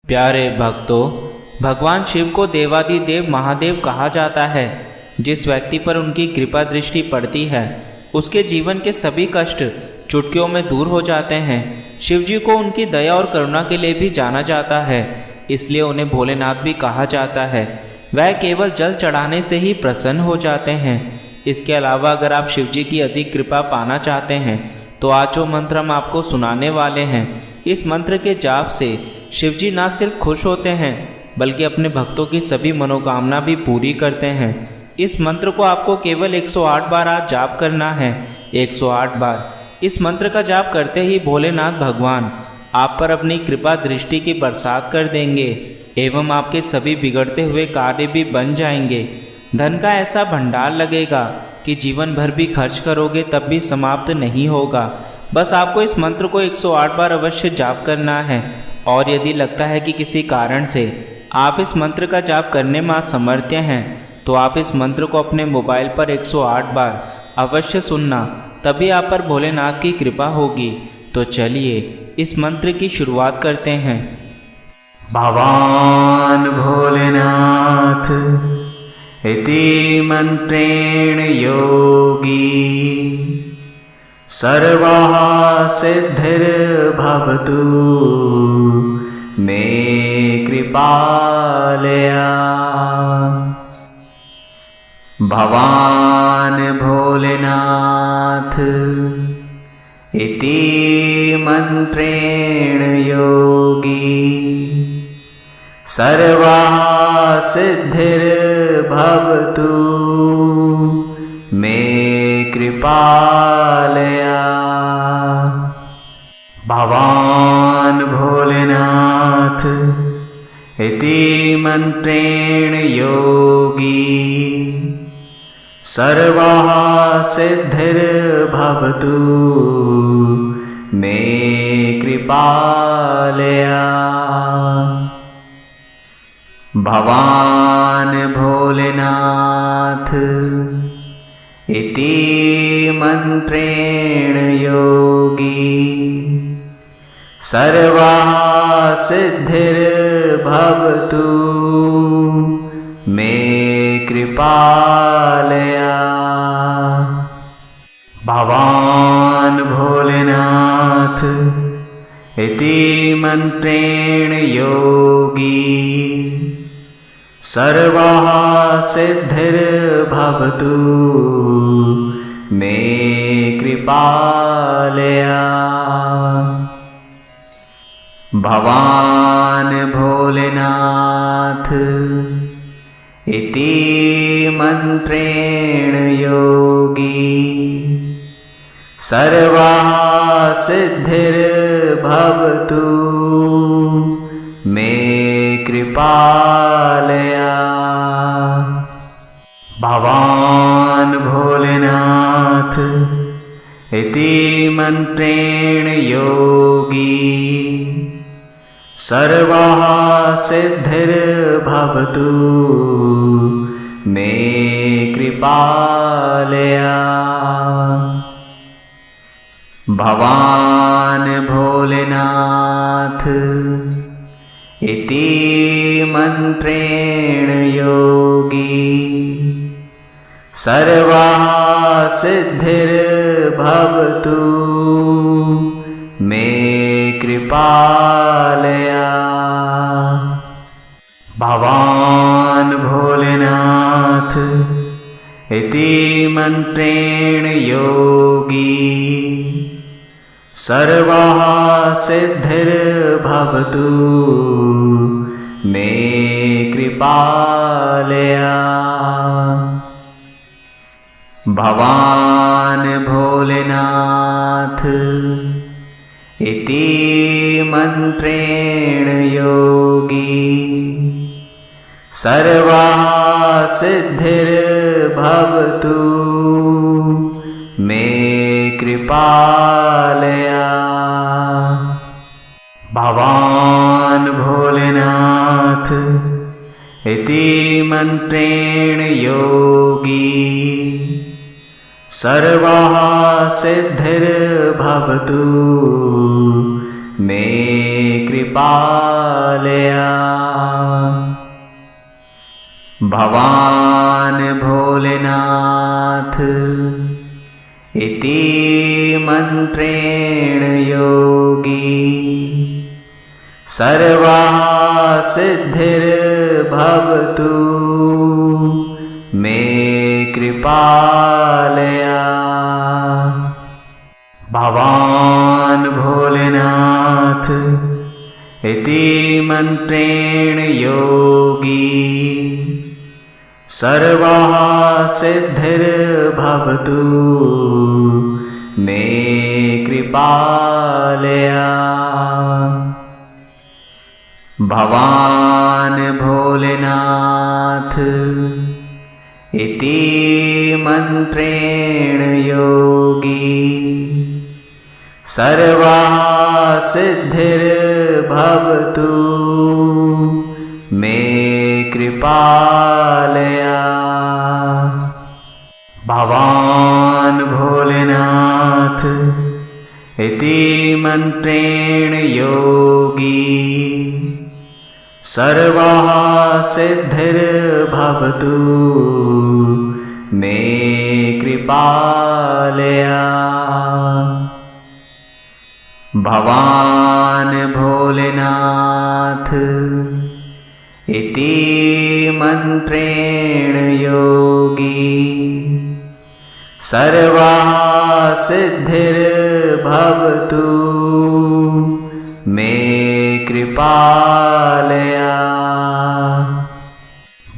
प्यारे भक्तों, भगवान शिव को देवादिदेव महादेव कहा जाता है। जिस व्यक्ति पर उनकी कृपा दृष्टि पड़ती है उसके जीवन के सभी कष्ट चुटकियों में दूर हो जाते हैं। शिव जी को उनकी दया और करुणा के लिए भी जाना जाता है, इसलिए उन्हें भोलेनाथ भी कहा जाता है। वह केवल जल चढ़ाने से ही प्रसन्न हो जाते हैं। इसके अलावा अगर आप शिव जी की अधिक कृपा पाना चाहते हैं तो आज जो मंत्र हम आपको सुनाने वाले हैं, इस मंत्र के जाप से शिव जी न सिर्फ खुश होते हैं बल्कि अपने भक्तों की सभी मनोकामना भी पूरी करते हैं। इस मंत्र को आपको केवल 108 बार आज जाप करना है। 108 बार इस मंत्र का जाप करते ही भोलेनाथ भगवान आप पर अपनी कृपा दृष्टि की बरसात कर देंगे एवं आपके सभी बिगड़ते हुए कार्य भी बन जाएंगे। धन का ऐसा भंडार लगेगा कि जीवन भर भी खर्च करोगे तब भी समाप्त नहीं होगा। बस आपको इस मंत्र को 108 बार अवश्य जाप करना है। और यदि लगता है कि किसी कारण से आप इस मंत्र का जाप करने में असमर्थ्य हैं तो आप इस मंत्र को अपने मोबाइल पर 108 बार अवश्य सुनना, तभी आप पर भोलेनाथ की कृपा होगी। तो चलिए इस मंत्र की शुरुआत करते हैं। भवान् भोलेनाथ इति मंत्रेण योगी सर्वः सिद्धिर्भवतु मे कृपालया। भवान् भोलेनाथ इति मंत्रेण योगी सर्वः सिद्धिर्भवतु मे कृपालया। भवान् भोलेनाथ इति मंत्रेण योगी सर्वः सिद्धिर्भवतु मे कृपालया। भवान् भोलेनाथ इति मंत्रेण योगी सर्वः सिद्धिर्भवतु मे कृपालया। भवान् भोलेनाथ इति मंत्रेण योगी सर्वः सिद्धिर्भवतु मे कृपालया। भवान् भोलेनाथ इति मंत्रेण योगी सर्वः सिद्धिर्भवतु मे कृपालया। भवान् भोलेनाथ इति मंत्रेण योगी सर्वः सिद्धिर्भवतु मे कृपालया। भवान् भोलेनाथ इति मंत्रेण योगी सर्वः सिद्धिर्भवतु मे कृपालया। भवान् भोलेनाथ इति मंत्रेण योगी सर्वः सिद्धिर्भवतु मे कृपालया। भवान् भोलेनाथ इति मंत्रेण योगी सर्वः सिद्धिर्भवतु मे कृपालया। भवान् भोलेनाथ इति मंत्रेण योगी सर्वः सिद्धिर्भवतु मे कृपालया। भवान् भोलेनाथ इति मन्त्रेण योगी सर्वाः सिद्धिर्भवतु मे कृपालया। भवान् भोलेनाथ इति मन्त्रेण योगी सर्वाः सिद्धिर्भवतु मे कृपालया। भवान् भोलेनाथ इति मन्त्रेण योगी सर्वाः सिद्धिर्भवतु मे कृपालया। भवान् भोलेनाथ इति मन्त्रेण योगी सर्वाः सिद्धिर्भवतु मे कृपालया। भवान् भोलेनाथ इति मन्त्रेण योगी सर्वाः सिद्धिर्भवतु मे कृपालया।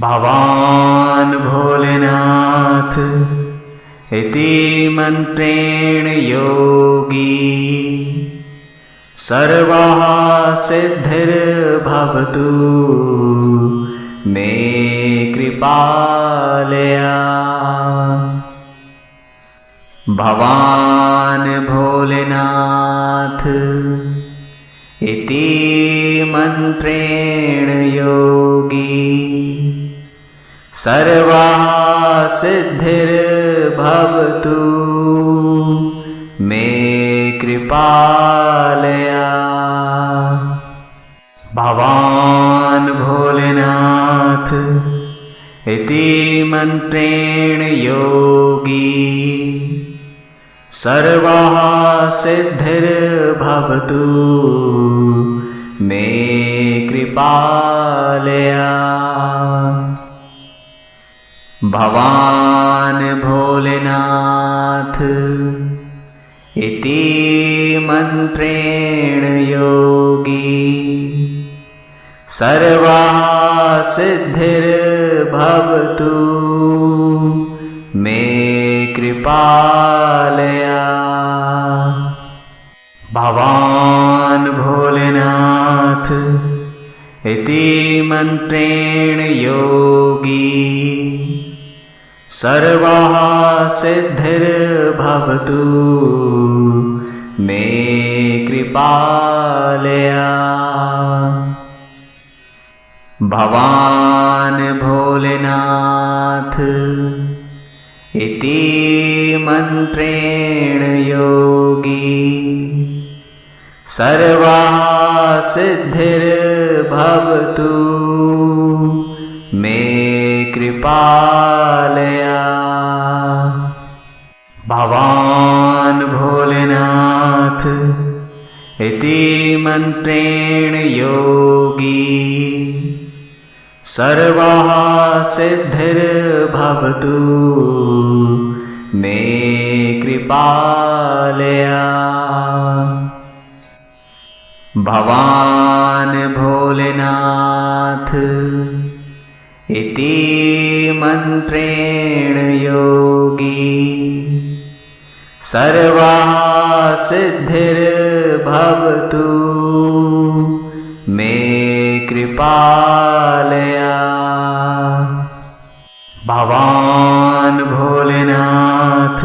भवान् भोलेनाथ इति मन्त्रेण योगी सर्वाः सिद्धिर्भवतु मे कृपालया। भवान् भोलेनाथ इति मन्त्रेण योगी सर्वाः सिद्धिर्भवतु मे कृपालया। भवान् भोलेनाथ इति मन्त्रेण योगी सर्वाः सिद्धिर्भवतु मे कृपालया। भवान् भोलेनाथ इति मन्त्रेण योगी सर्वाः सिद्धिर्भवतु मे कृपालया। भवान् भोलेनाथ इति मन्त्रेण योगी सर्वाः सिद्धिर्भवतु मे कृपालया। भवान् भोलेनाथ इति मन्त्रेण योगी सर्वाः सिद्धिर्भवतु मे कृपालया। भवान् भोलेनाथ इति मन्त्रेण योगी सर्वाः सिद्धिर्भवतु मे कृपालया। भवान् भोलेनाथ इति मन्त्रेण योगी सर्वाः सिद्धिर्भवतु मे कृपालया। भवान् भोलेनाथ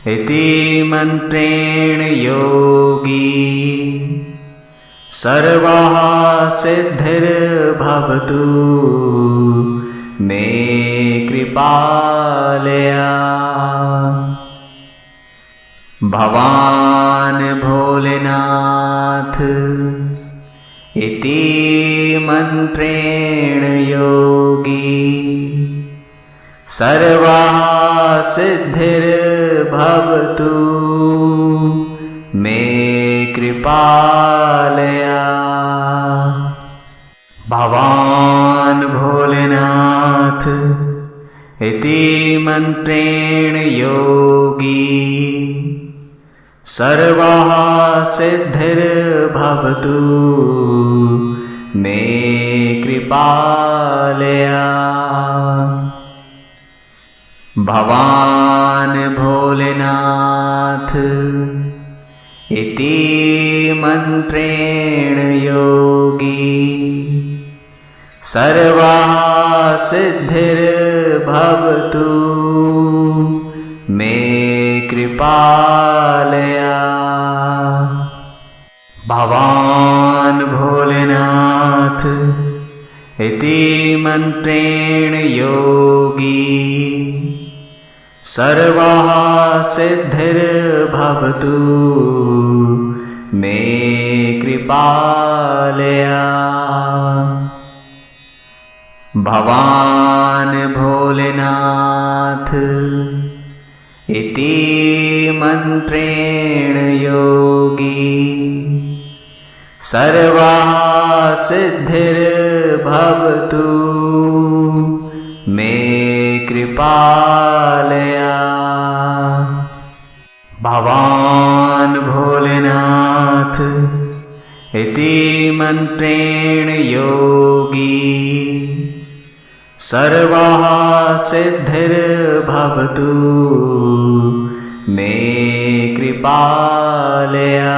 इति मन्त्रेण योगी सर्वाः सिद्धिर्भवतु मे कृपालया। भवान् भोलेनाथ इति मन्त्रेण योगी सर्वाः सिद्धिर्भवतु मे कृपालया। भगवान् भोलेनाथ इति मन्त्रेण योगी सर्वाः सिद्धिर्भवतु मे कृपालया। भगवान् भोलेनाथ इति मन्त्रेण योगी सर्वाः सिद्धिर्भवतु मे कृपालया। भगवान् भोलेनाथ इति मन्त्रेण योगी सर्वाः सिद्धिर्भवतु मे कृपालया। भगवान् भोलेनाथ इति मन्त्रेण योगी सर्वाः सिद्धिर्भवतु मे कृपालया। भगवान् भोलेनाथ इति मन्त्रेण योगी सर्वाः सिद्धिर्भवतु मे कृपालया।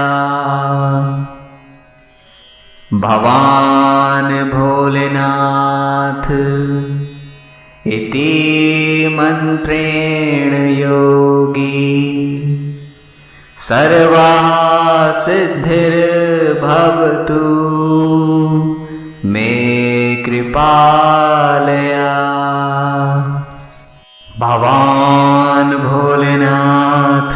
भगवान् भोलेनाथ इति मन्त्रेण योगी सर्वाः सिद्धिर्भवतु मे कृपालया। भगवान् भोलेनाथ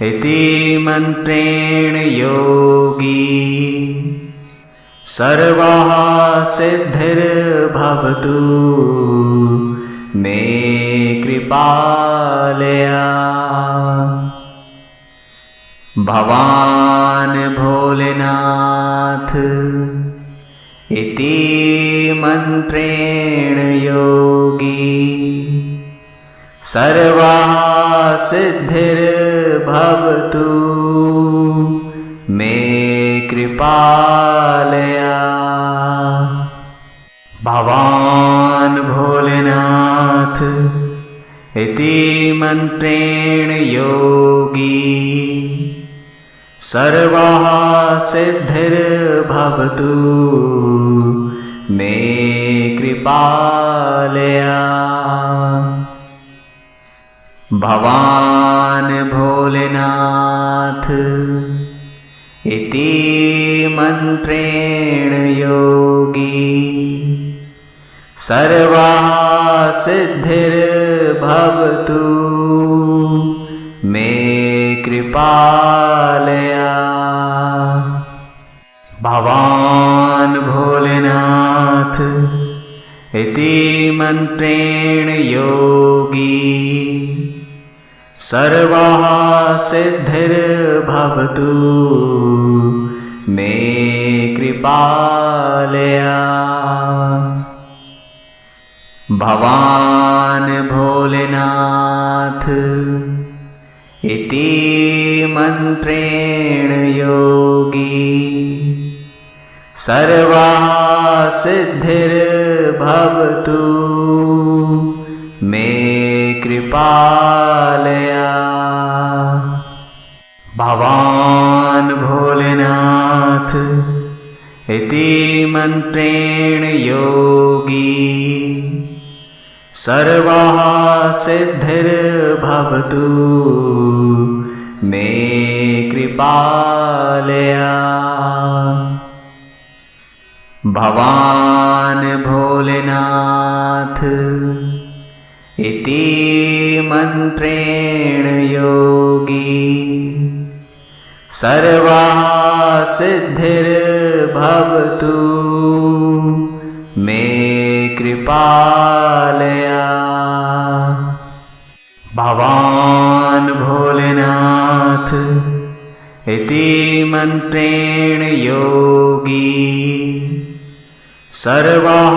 इति मन्त्रेण योगी सर्वाः सिद्धिर्भवतु मे कृपालया। भगवान् भोलेनाथ इति मन्त्रेण योगी सर्वाः सिद्धिर्भवतु मे कृपालया। भगवान् भोलेनाथ इति मन्त्रेण योगी सर्वाः सिद्धिर्भवतु मे कृपालया। भगवान् भोलेनाथ इति मन्त्रेण योगी सर्वाः सिद्धिर्भवतु मे कृपालया। भगवान् भोलेनाथ इति मन्त्रेण योगी सर्वाः सिद्धिर्भवतु मे कृपालया। भगवान् भोलेनाथ इति मन्त्रेण योगी सर्वाः सिद्धिर्भवतु मे कृपालया। भगवान् भोलेनाथ इति मन्त्रेण योगी सर्वाः सिद्धिर्भवतु मे कृपालया। भगवान् भोलेनाथ इति मन्त्रेण योगी सर्वाः सिद्धिर्भवतु मे कृपालया। भवान् भोलेनाथ इति मन्त्रेण योगी सर्वाः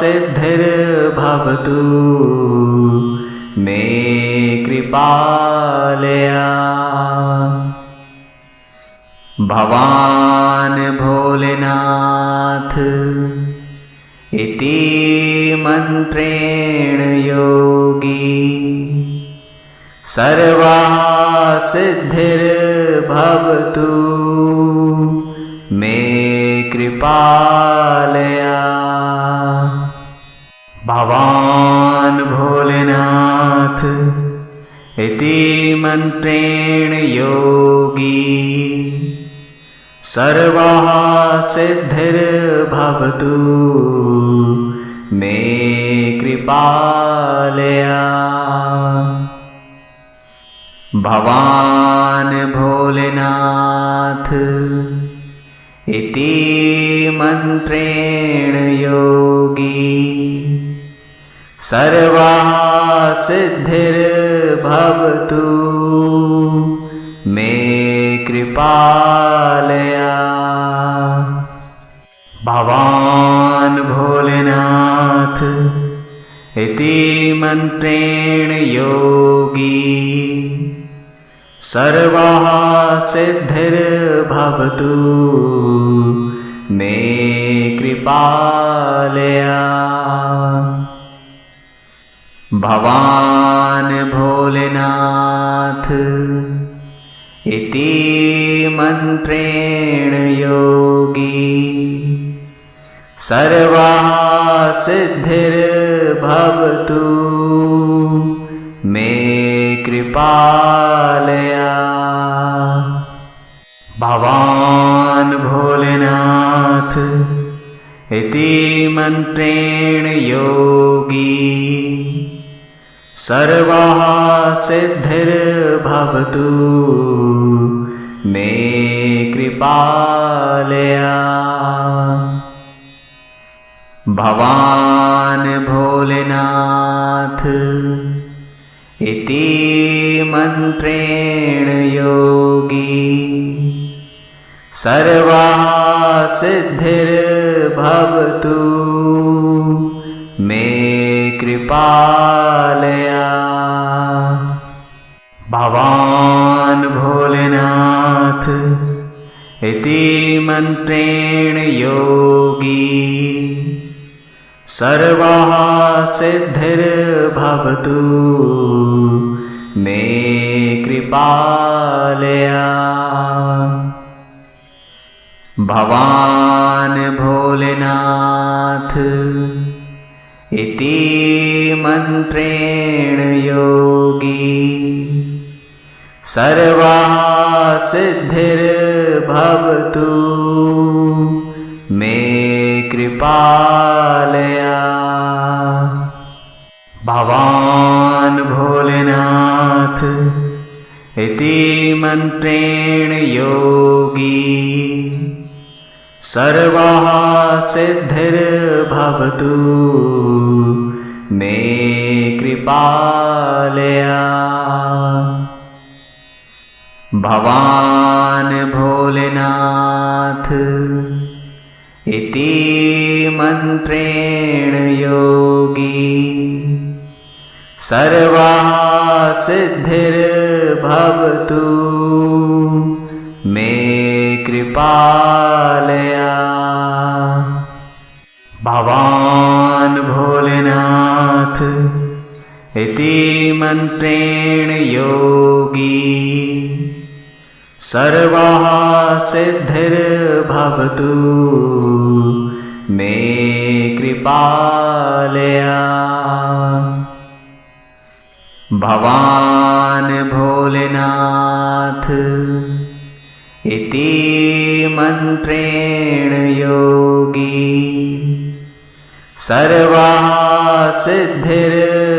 सिद्धिर्भवतु मे कृपालया। भवान् भोलेनाथ इति मन्त्रेण योगी सर्वाः सिद्धिर्भवतु मे कृपालया। भवान् भोलेनाथ इति मन्त्रेण योगी सर्वाः सिद्धिर्भवतु मे कृपालया। भवान् भोलेनाथ इति मन्त्रेण योगी सर्वाः सिद्धिर्भवतु मे कृपालया। भवान् भोलेनाथ इति मन्त्रेण योगी सर्वाः सिद्धिर्भवतु मे कृपालया। भवान् भोलेनाथ इति मन्त्रेण योगी सर्वाः सिद्धिर्भवतु मे कृपालया। भवान् भोलेनाथ इति मन्त्रेण योगी सर्वाः सिद्धिर्भवतु मे कृपालया। भवान् भोलेनाथ इति मन्त्रेण योगी सर्वाः सिद्धिर्भवतु मे कृपालया। भवान् भोलेनाथ इति मन्त्रेण योगी सर्वाः सिद्धिर्भवतु मे कृपालया। भवान् भोलेनाथ इति मन्त्रेण योगी सर्वाः सिद्धिर्भवतु मे कृपालया। भवान् भोलेनाथ इति मन्त्रेण योगी सर्वाः सिद्धिर्भवतु मे कृपालया। भवान् भोलेनाथ इति मन्त्रेण योगी सर्वाः सिद्धिर्भवतु मे कृपालया। भवान् भोलेनाथ इति मन्त्रेण योगी सर्वाः सिद्धिर्भवतु मे कृपालया। भवान् भोलेनाथ इति मन्त्रेण योगी सर्वाः सिद्धिर्भवतु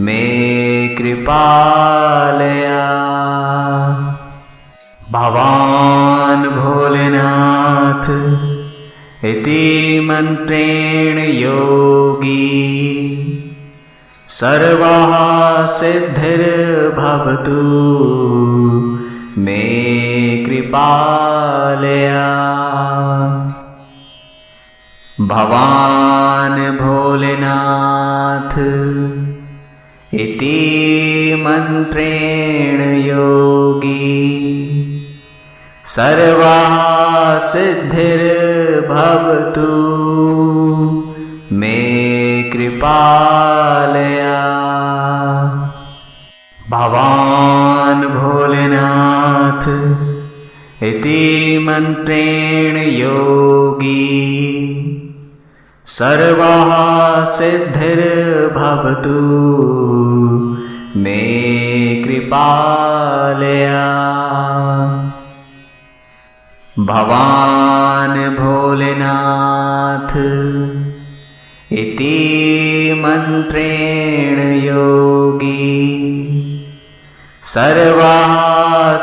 मे कृपालया। भवान् भोलेनाथ इति मन्त्रेण योगी सर्वः सिद्धिर्भवतु मे कृपालया। भवान् भोलेनाथ इति मन्त्रेण योगी सर्वः सिद्धिर्भवतु मे कृपालया। भवान् भोलेनाथ इति मन्त्रेण योगी सर्वः सिद्धिर्भवतु मे कृपालया। भवान् भोलेनाथ इति मन्त्रेण योगी सर्वः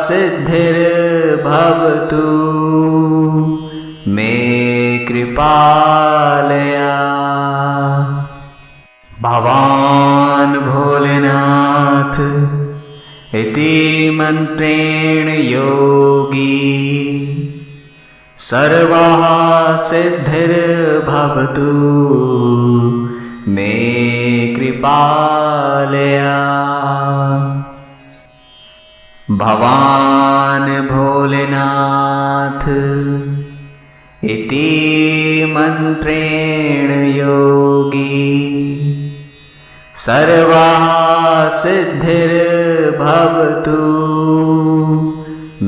सिद्धिर्भवतु मे कृपालया। भवान् भोलेनाथ इति मन्त्रेण योगी सर्वः सिद्धिर्भवतु मे कृपालया। भवान् भोलेनाथ इति मन्त्रेण योगी सर्वः सिद्धिर्भवतु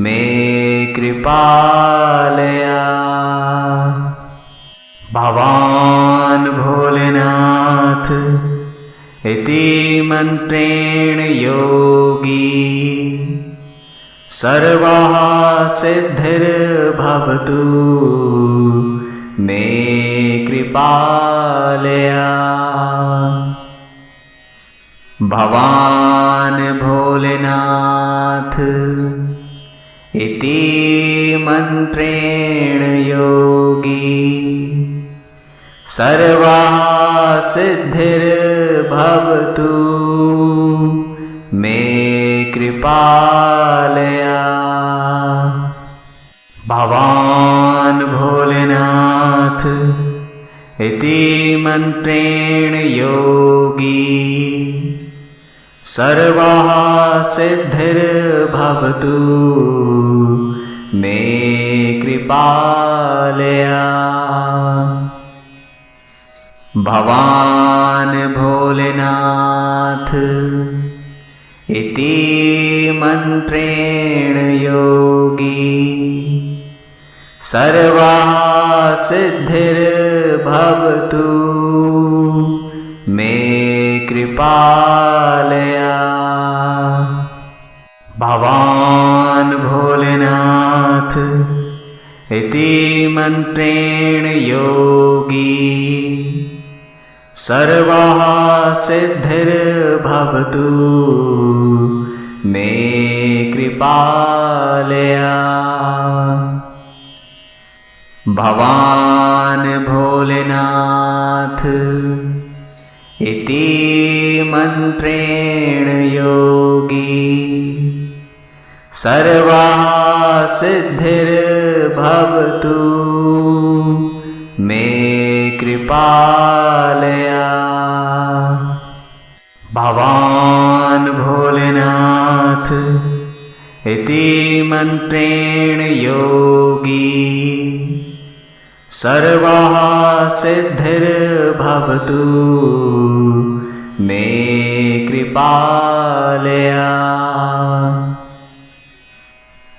मे कृपालया। भवान् भोलेनाथ इति मन्त्रेण योगी सर्वः सिद्धिर्भवतु मे कृपालया। भवान् भोलेनाथ इति मन्त्रेण योगी सर्वः सिद्धिर्भवतु मे कृपालया। भवान् भोलेनाथ इति मन्त्रेण योगी सर्वः सिद्धिर्भवतु मे कृपालया। भवान् भोलेनाथ इति मन्त्रेण योगी सर्वः सिद्धिर्भवतु मे कृपालया। भवान् भोलेनाथ इति मन्त्रेण योगी सर्वः सिद्धिर्भवतु मे कृपालया। भवान् भोलेनाथ इति मन्त्रेण योगी सर्वः सिद्धिर्भवतु मे कृपालया। भवान् भोलेनाथ इति मन्त्रेण योगी सर्वः सिद्धिर्भवतु मे कृपालया।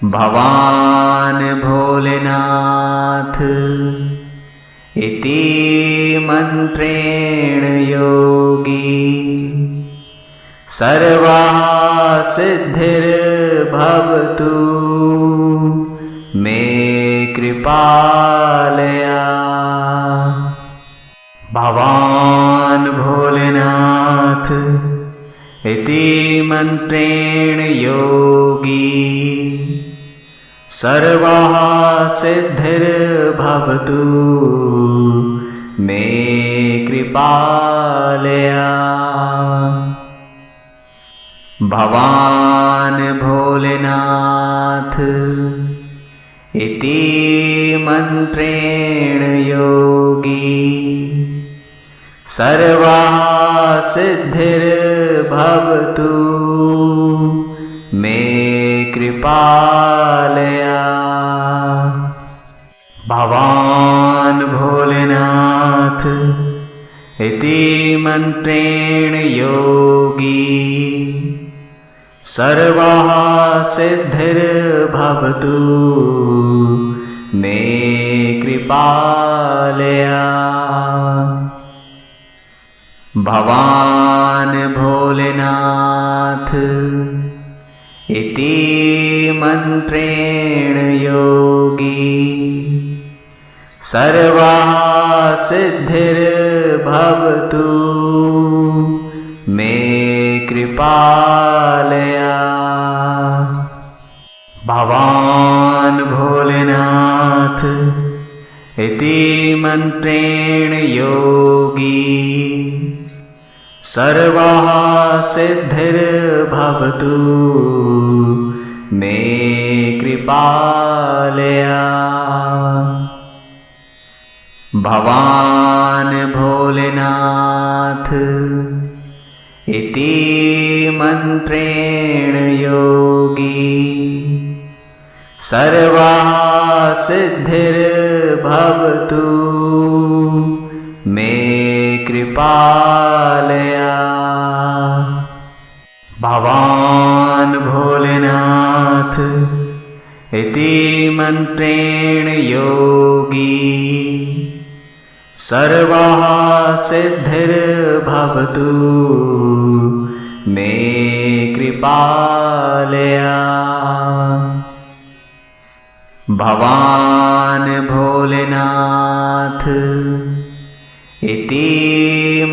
भवान् भोलेनाथ इति मन्त्रेण योगी सर्वः सिद्धिर्भवतु मे कृपालया। भवान् भोलेनाथ इति मन्त्रेण योगी सर्वाः सिद्धिर्भवतु मे कृपालया। भवान् भोलेनाथ इति मन्त्रेण योगी सर्वाः सिद्धिर्भवतु मे कृपालया। भवान् भोलेनाथ इति मन्त्रेण योगी सर्वाः सिद्धिर्भवतु मे कृपालया। भवान् भोलेनाथ इति मन्त्रेण योगी सर्वाः सिद्धिर्भवतु मे कृपालया। भवान् भोलेनाथ इति मन्त्रेण योगी सर्वाः सिद्धिर्भवतु मे कृपालया। भवान् भोलेनाथ इति मन्त्रेण योगी सर्वाः सिद्धिर्भवतु मे कृपालया। भवान् भोलेनाथ इति मन्त्रेण योगी सर्वाः सिद्धिर्भवतु मे कृपालया। भवान् भोलेनाथ इति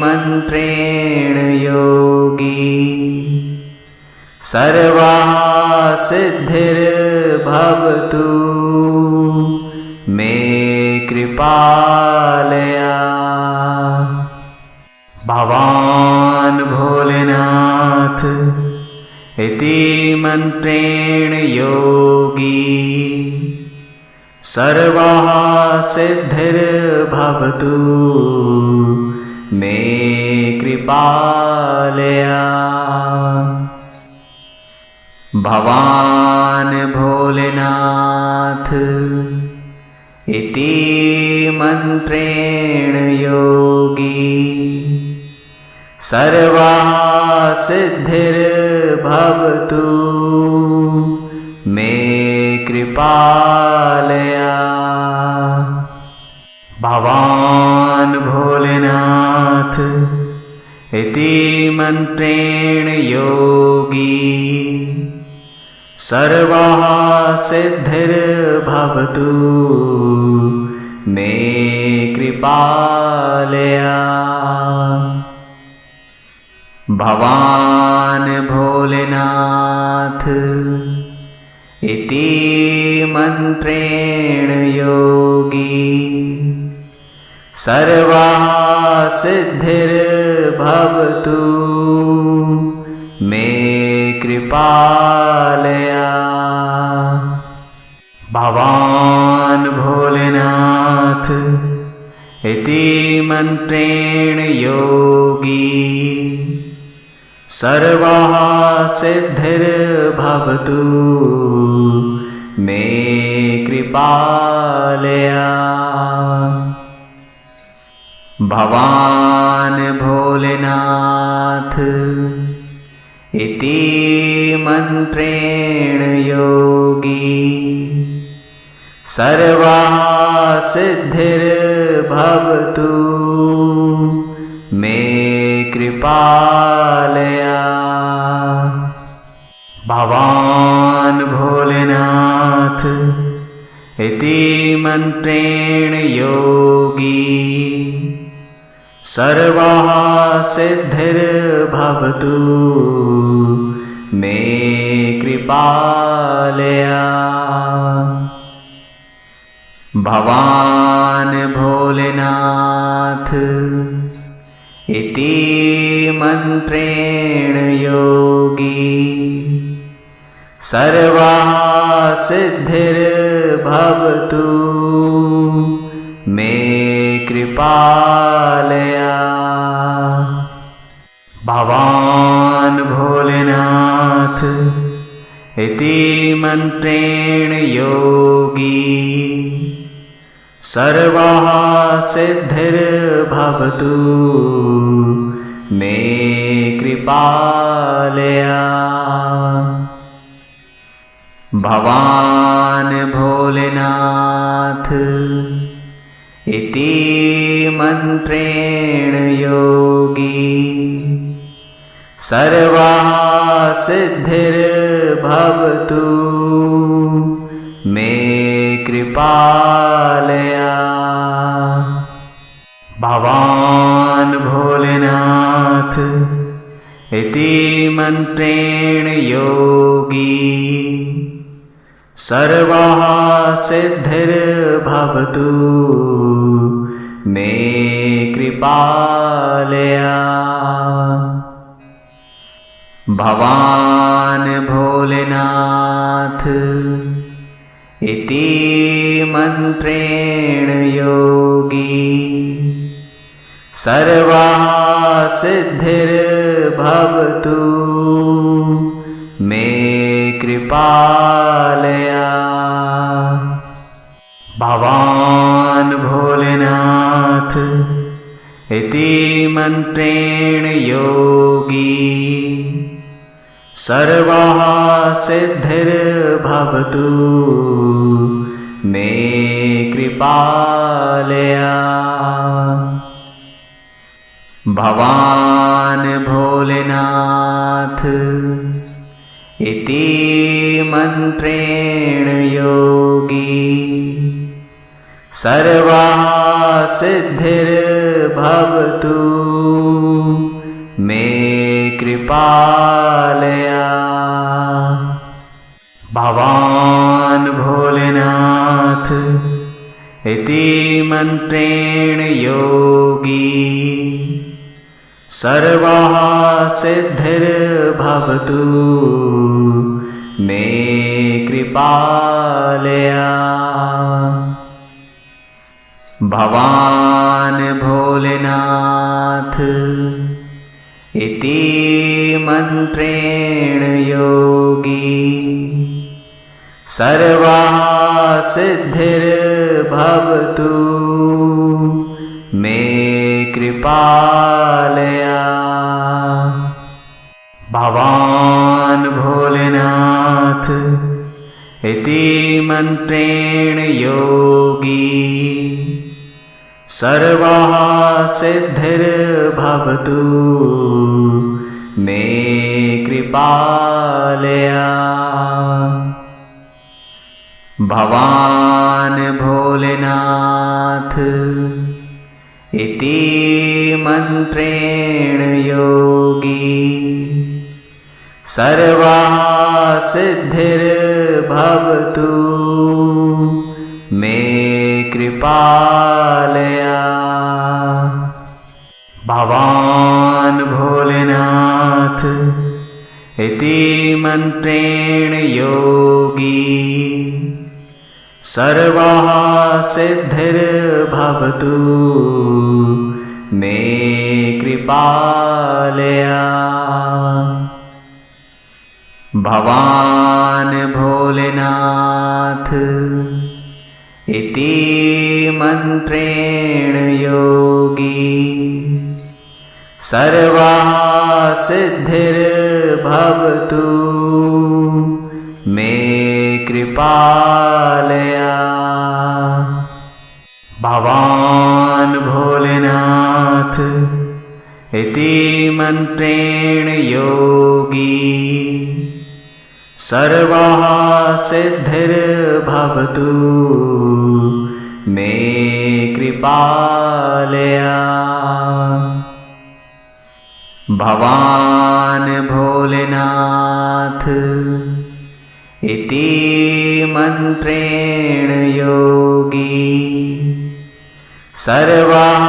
मन्त्रेण योगी सर्वाः सिद्धिर्भवतु मे कृपालया। भवान् भोलेनाथ इति मन्त्रेण योगी सर्वाः सिद्धिर्भवतु मे कृपालया। भवान् भोलेनाथ इति मन्त्रेण योगी सर्वाः सिद्धिर्भवतु मे कृपालया। भवान् भोलेनाथ इति मन्त्रेण योगी सर्वाः सिद्धिर्भवतु मे कृपालया। भवान् भोलेनाथ इति मन्त्रेण योगी सर्वाः सिद्धिर्भवतु मे कृपालया। भवान् भोलेनाथ इति मन्त्रेण योगी सर्वाः सिद्धिर्भवतु मे कृपालया। भवान् भोलेनाथ इति मन्त्रेण योगी सर्वाः सिद्धिर्भवतु मे कृपालया। भवान् भोलेनाथ इति मन्त्रेण योगी सर्वाः सिद्धिर्भवतु मे कृपालया। भवान् भोलेनाथ इति मन्त्रेण योगी सर्वाः सिद्धिर्भवतु मे कृपालया। भवान् भोलेनाथ इति मन्त्रेण योगी सर्वाः सिद्धिर्भवतु मे कृपालया। भवान् भोलेनाथ इति मन्त्रेण योगी सर्वाः सिद्धिर्भवतु मे कृपालया। भवान् भोलेनाथ इति मन्त्रेण योगी सर्वाः सिद्धिर्भवतु मे कृपालया। भवान् भोलेनाथ इति मन्त्रेण योगी सर्वाः सिद्धिर्भवतु मे कृपालया। भवान् भोलेनाथ इति मन्त्रेण योगी सर्वाः सिद्धिर्भवतु मे कृपालया। भवान् भोलेनाथ इति मन्त्रेण योगी सर्वाः सिद्धिर्भवतु मे कृपालया। भवान् भोलेनाथ इति मन्त्रेण योगी सर्वाः सिद्धिर्भवतु मे कृपालया। भवान् भोलेनाथ इति मन्त्रेण योगी सर्वाः सिद्धिर्भवतु मे कृपालया। भवान् भोलेनाथ इति मन्त्रेण योगी सर्वाः सिद्धिर्भवतु मे कृपालया। भवान् भोलेनाथ इति मन्त्रेण योगी सर्वाः सिद्धिर्भवतु मे कृपालया। भवान् भोलेनाथ इति मन्त्रेण योगी सर्वाः सिद्धिर्भवतु मे कृपालया। भवान् भोलेनाथ इति मन्त्रेण योगी सर्वाः सिद्धिर्भवतु मे कृपालया। भवान् भोलेनाथ इति मन्त्रेण योगी सर्वाः सिद्धिर्भवतु मे कृपालया। भवान् भोलेनाथ इति मन्त्रेण योगी सर्वाः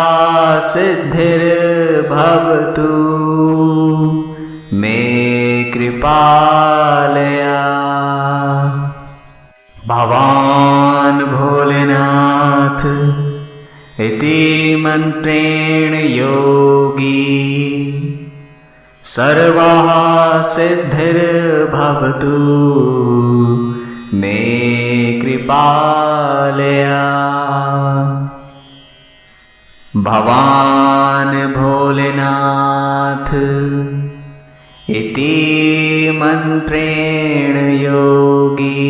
सिद्धिर्भवतु मे कृपालया। भगवान् भोलेनाथ इति मन्त्रेण योगी सर्वाः सिद्धिर्भवतु मे कृपालया। भगवान् भोलेनाथ इति मन्त्रेण योगी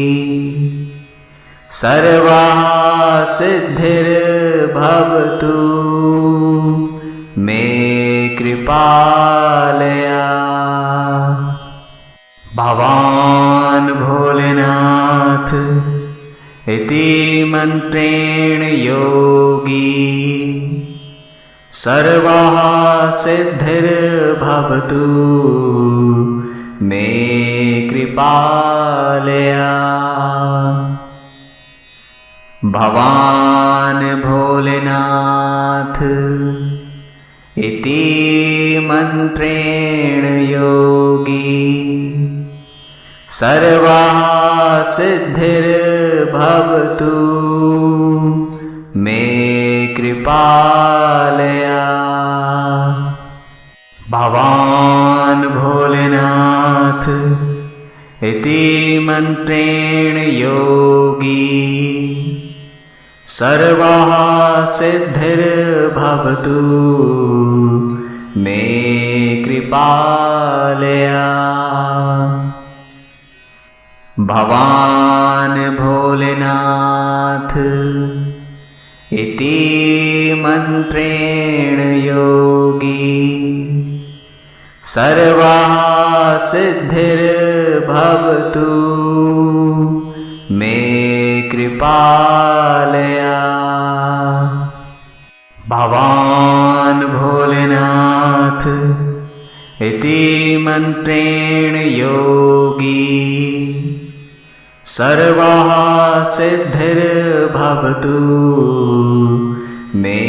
सर्वाः सिद्धिर्भवतु मे कृपालया। भगवान् भोलेनाथ इति मन्त्रेण योगी सर्वाः सिद्धिर्भवतु मे कृपालया। भगवान् भोलेनाथ इति मन्त्रेण योगी सर्वाः सिद्धिर्भवतु मे कृपालया। भगवान् भोलेनाथ इति मन्त्रेण योगी सर्वाः सिद्धिर्भवतु मे कृपालया। भगवान् भोलेनाथ इति मन्त्रेण योगी सर्वाः सिद्धिर्भवतु मे कृपालया। भगवान् भोलेनाथ इति मन्त्रेण योगी सर्वाः सिद्धिर्भवतु मे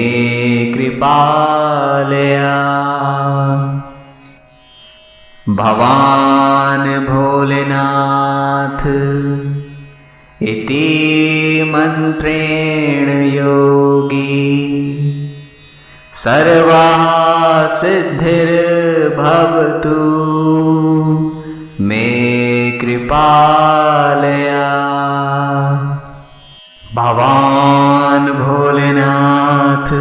कृपालया। भगवान् भोलेनाथ इति मन्त्रेण योगी सर्वाः सिद्धिर्भवतु मे कृपालया। भगवान् भोलेनाथ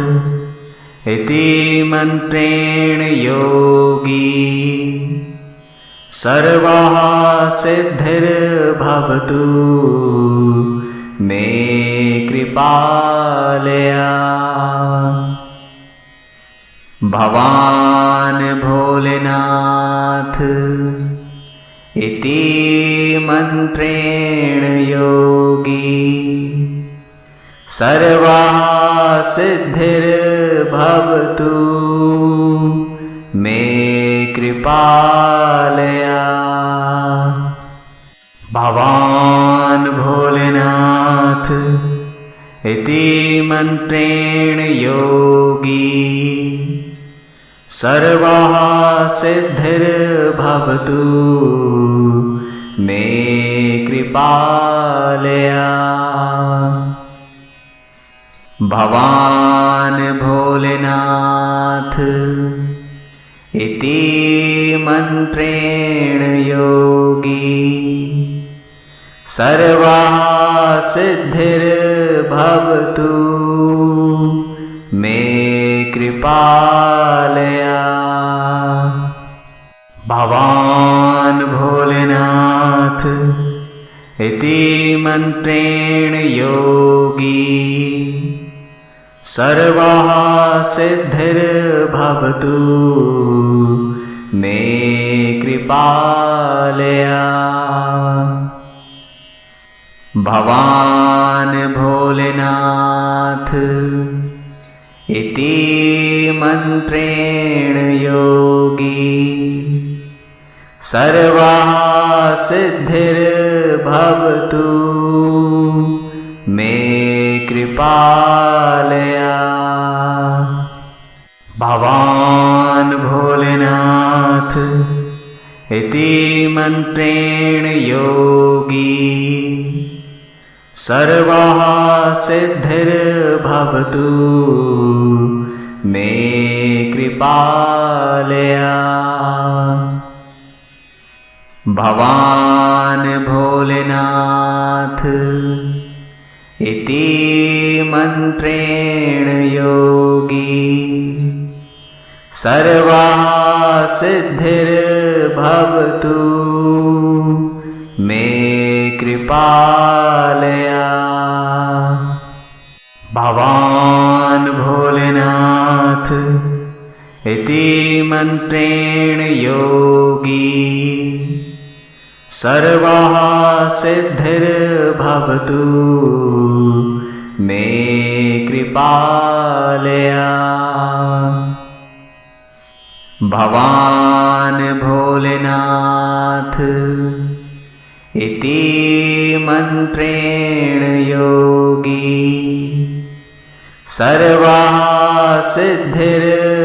इति मन्त्रेण योगी सर्वाः सिद्धिर्भवतु मे कृपालया। भगवान् भोलेनाथ इति मन्त्रेण योगी सर्वाः सिद्धिर्भवतु मे कृपालया। भगवान् भोलेनाथ इति मन्त्रेण योगी सर्वाः सिद्धिर्भवतु मे कृपालया। भगवान् भोलेनाथ इति मन्त्रेण योगी सर्वाः सिद्धिर्भवतु मे कृपालया। भगवान् भोलेनाथ इति मन्त्रेण योगी सर्वाः सिद्धिर्भवतु मे कृपालया। भगवान् भोलेनाथ इति मन्त्रेण योगी सर्वाः सिद्धिर्भवतु मे कृपालया। भवान् भोलेनाथ इति मन्त्रेण योगी सर्वाः सिद्धिर्भवतु मे कृपालया। भवान् भोलेनाथ इति मन्त्रेण योगी सर्वाः सिद्धिर्भवतु मे कृपालया। भवान् भोलेनाथ इति मन्त्रेण योगी सर्वाः सिद्धिर्भवतु मे कृपालया। भवान् भोलेनाथ इति मन्त्रेण योगी सर्वाः सिद्धिर्भवतु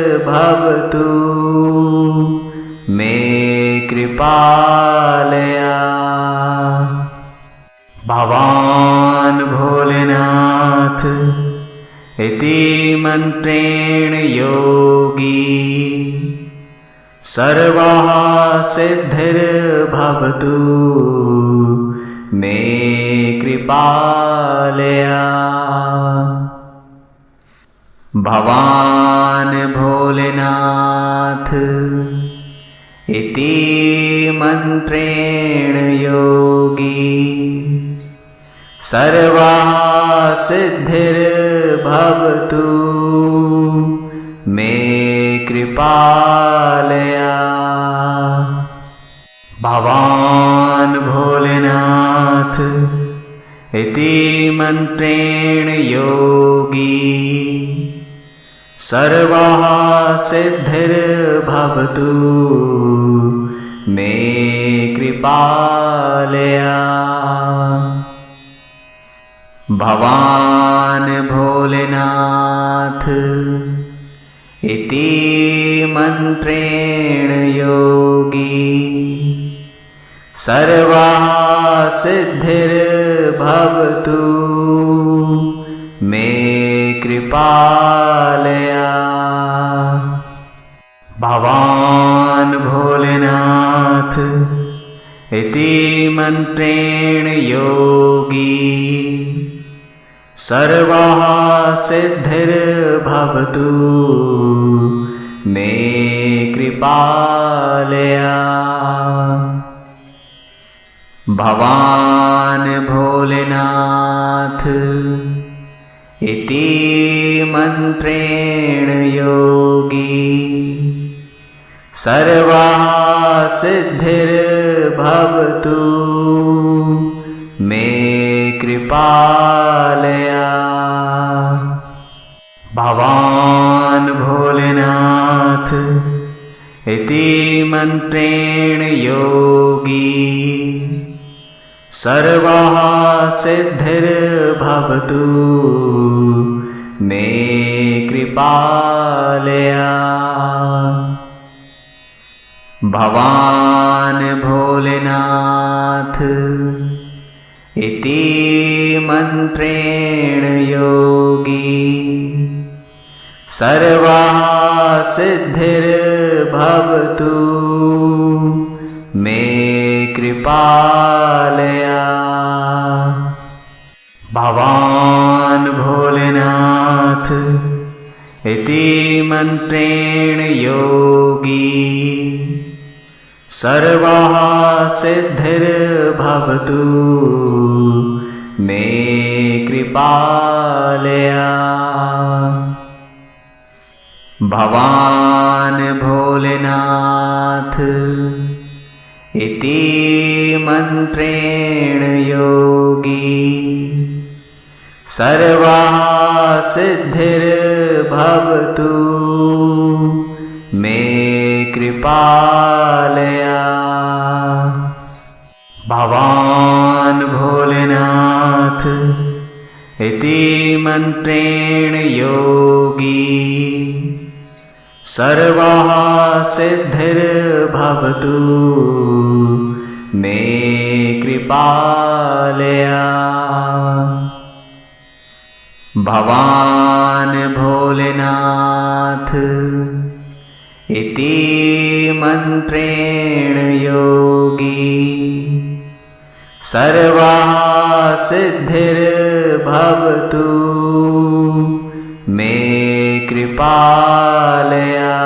मे कृपालया। भवान् भोलेनाथ इति मन्त्रेण योगी सर्वाः सिद्धिर्भवतु मे कृपालया। भवान् भोलेनाथ इति मन्त्रेण योगी सर्वाः सिद्धिर्भवतु मे कृपालया। भवान् भोलेनाथ इति मन्त्रेण योगी सर्वाः सिद्धिर्भवतु मे कृपालया। भवान् भोलेनाथ इति मन्त्रेण योगी सर्वाः सिद्धिर्भवतु मे कृपालया। भवान् भोलेनाथ इति मन्त्रेण योगी सर्वाः सिद्धिर्भवतु मे कृपालया। भवान् भोलेनाथ इति मन्त्रेण योगी सर्वाः सिद्धिर्भवतु मे कृपालया। भवान् भोलेनाथ इति मन्त्रेण योगी सर्वाः सिद्धिर्भवतु मे कृपालया। भवान् भोलेनाथ इति मन्त्रेण योगी सर्वाः सिद्धिर्भवतु मे कृपालया। भवान् भोलेनाथ इति मन्त्रेण योगी सर्वाः सिद्धिर्भवतु मे कृपालया। भवान् भोलेनाथ इति मन्त्रेण योगी सर्वाः सिद्धिर्भवतु मे कृपालया। कृपालया। भवान् भोलेनाथ इति मन्त्रेण योगी सर्वः सिद्धिर्भवतु मे कृपालया। भवान् भोलेनाथ इति मन्त्रेण योगी सर्वः सिद्धिर्भवतु मे कृपालया।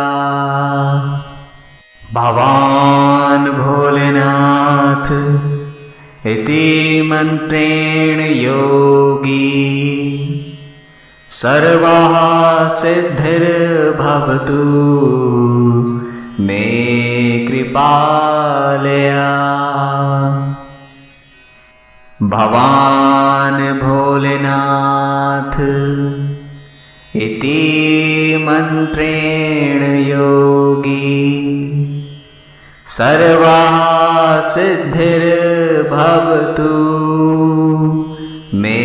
भवान् भोलेनाथ इति मन्त्रेण योगी सर्वः सिद्धिर्भवतु मे कृपालया। भवान् भोलेनाथ इति मन्त्रेण योगी सर्वः सिद्धिर्भवतु मे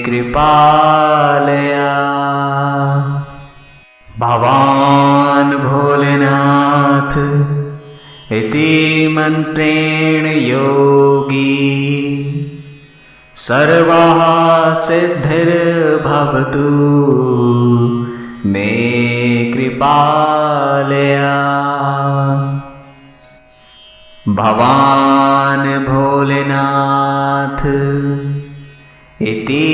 कृपालया। भवान् भोलेनाथ इति मन्त्रेण योगी सर्वः सिद्धिर्भवतु मे कृपालया। भवान् भोलेनाथ इति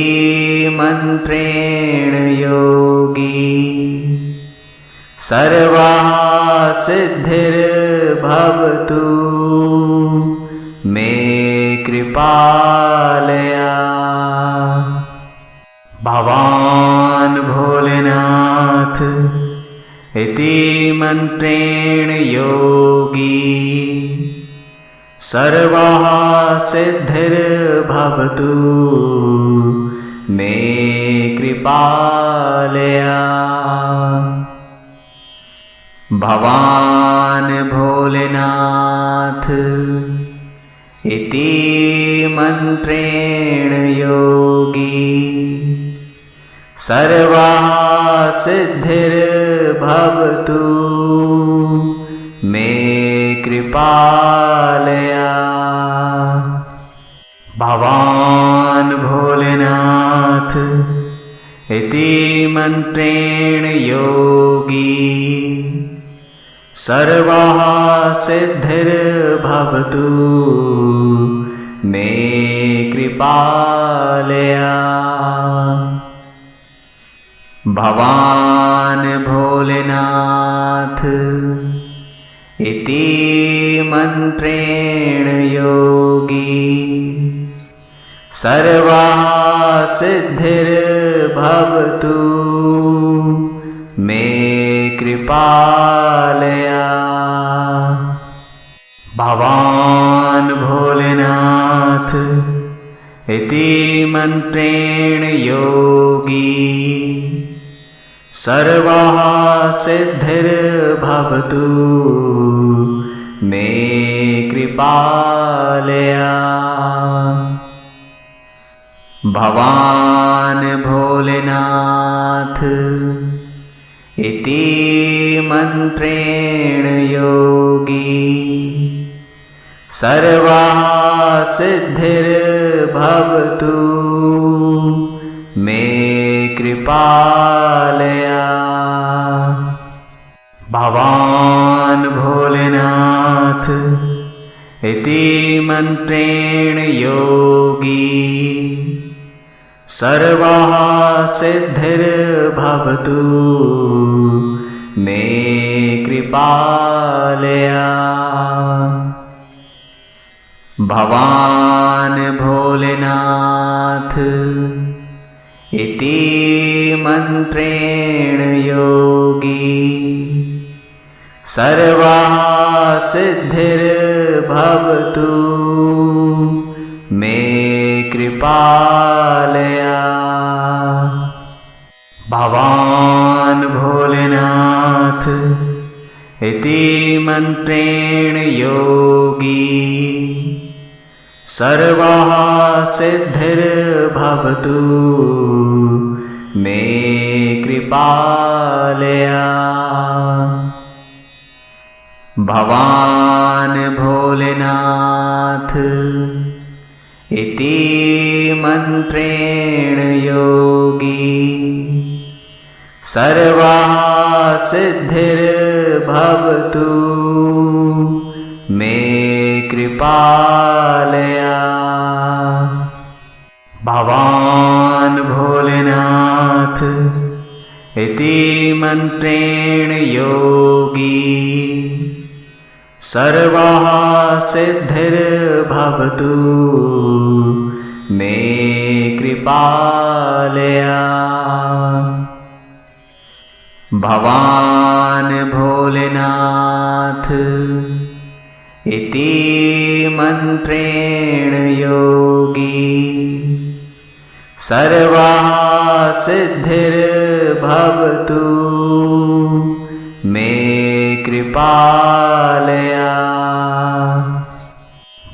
मन्त्रेण योगी सर्वः सिद्धिर्भवतु मे कृपालया। भवान् भोलेनाथ इति मन्त्रेण योगी सर्वः सिद्धिर्भवतु मे कृपालया। भवान् भोलेनाथ इति मन्त्रेण योगी सर्वः सिद्धिर्भवतु मे कृपालया। भवान् भोलेनाथ इति मन्त्रेण योगी सर्वः सिद्धिर्भवतु मे कृपालया। भवान् भोलेनाथ इति मन्त्रेण योगी सर्वः सिद्धिर्भवतु मे कृपालया। भवान् भोलेनाथ इति मन्त्रेण योगी सर्वः सिद्धिर्भवतु मे कृपालया। भवान् भोलेनाथ इति मन्त्रेण योगी सर्वः सिद्धिर्भवतु मे कृपालया। भवान् भोलेनाथ इति मन्त्रेण योगी सर्वः सिद्धिर्भवतु मे कृपालया। भवान् भोलेनाथ इति मन्त्रेण योगी सर्वः सिद्धिर्भवतु मे कृपालया। भवान् भोलेनाथ इति मंत्रेण योगी सर्वः सिद्धिर्भवतु मे कृपालया। भवान् भोलेनाथ इति मंत्रेण योगी सर्वः सिद्धिर्भवतु मे कृपालया। भवान् भोलेनाथ इति मंत्रेण योगी सर्वः सिद्धिर्भवतु मे कृपालया। भवान् भोलेनाथ इति मंत्रेण योगी सर्वः सिद्धिर्भवतु मे कृपालया।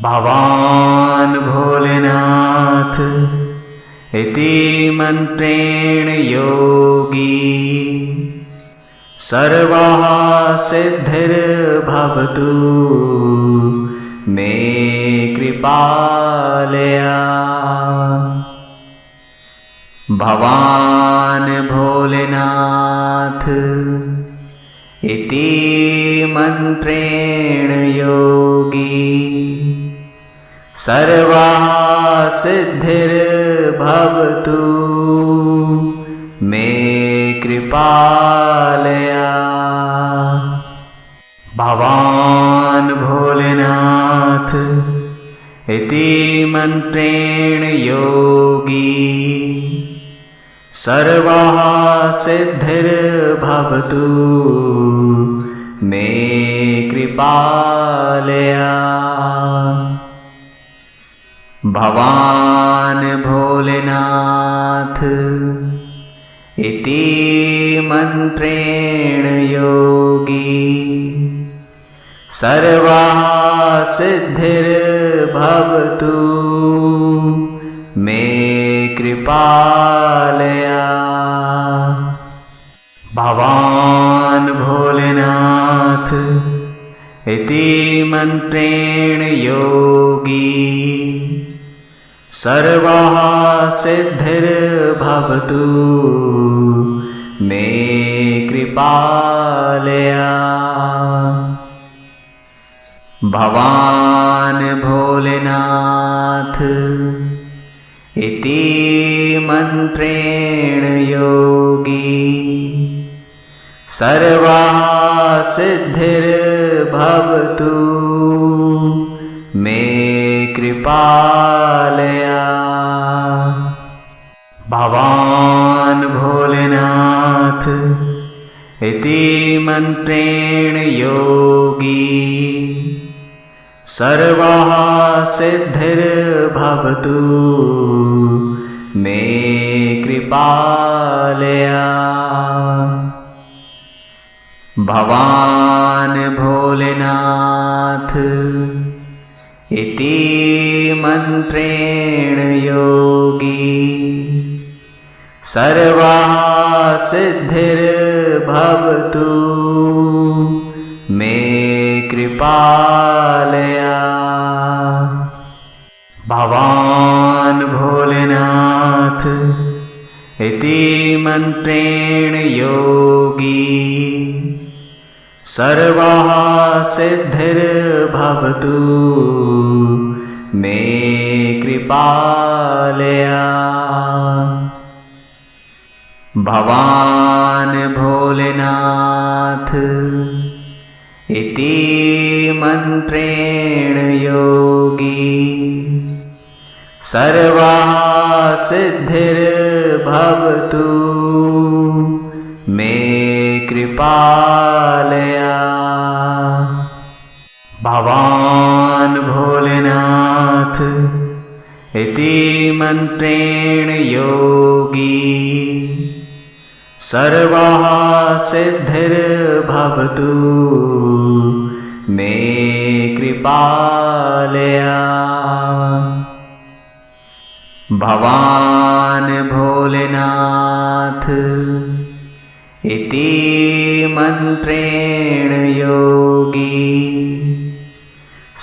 भवान् भोलेनाथ इति मंत्रेण योगी सर्वः सिद्धिर्भवतु मे कृपालया। भवान् भोलेनाथ इति मंत्रेण योगी सर्वः सिद्धिर्भवतु मे कृपालया। भवान् भोलेनाथ इति मंत्रेण योगी सर्वः सिद्धिर्भवतु मे कृपालया। भवान् भोलेनाथ इति मंत्रेण योगी सर्वः सिद्धिर्भवतु मे कृपालया। भवान् भोलेनाथ इति मंत्रेण योगी सर्वः सिद्धिर्भवतु मे कृपालया। भवान् भोलेनाथ इति मंत्रेण योगी सर्वः सिद्धिर्भवतु मे कृपालया। भवान् भोलेनाथ इति मंत्रेण योगी सर्वः सिद्धिर्भवतु मे कृपालया। भवान् भोलेनाथ इति मंत्रेण योगी सर्वः सिद्धिर्भवतु मे कृपालया। भवान् भोलेनाथ इति मंत्रेण योगी सर्वः सिद्धिर्भवतु मे कृपालया। भवान् भोलेनाथ इति मंत्रेण योगी सर्वः सिद्धिर्भवतु मे कृपालया। भवान् भोलेनाथ इति मंत्रेण योगी सर्वाः सिद्धिर्भवतु मे कृपालया। भवान् भोलेनाथ इति मन्त्रेण योगी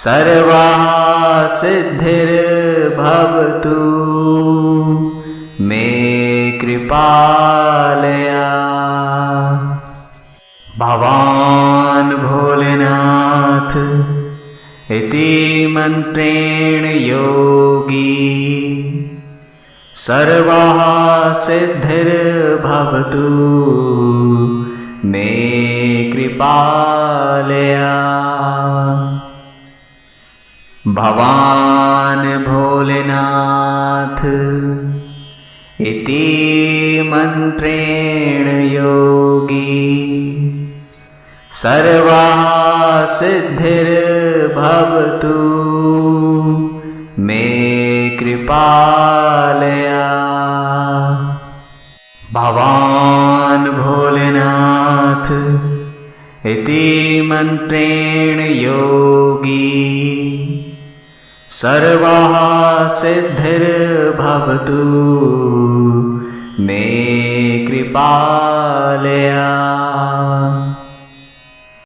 सर्वाः सिद्धिर्भवतु मे कृपालया। भवान् भोलेनाथ इति मन्त्रेण योगी सर्वाः सिद्धिर्भवतु मे कृपालया। भवान् भोलेनाथ इति मन्त्रेण योगी सर्वाः सिद्धिर्भवतु मे कृपालया। भवान् भोलेनाथ इति मन्त्रेण योगी सर्वाः सिद्धिर्भवतु मे कृपालया।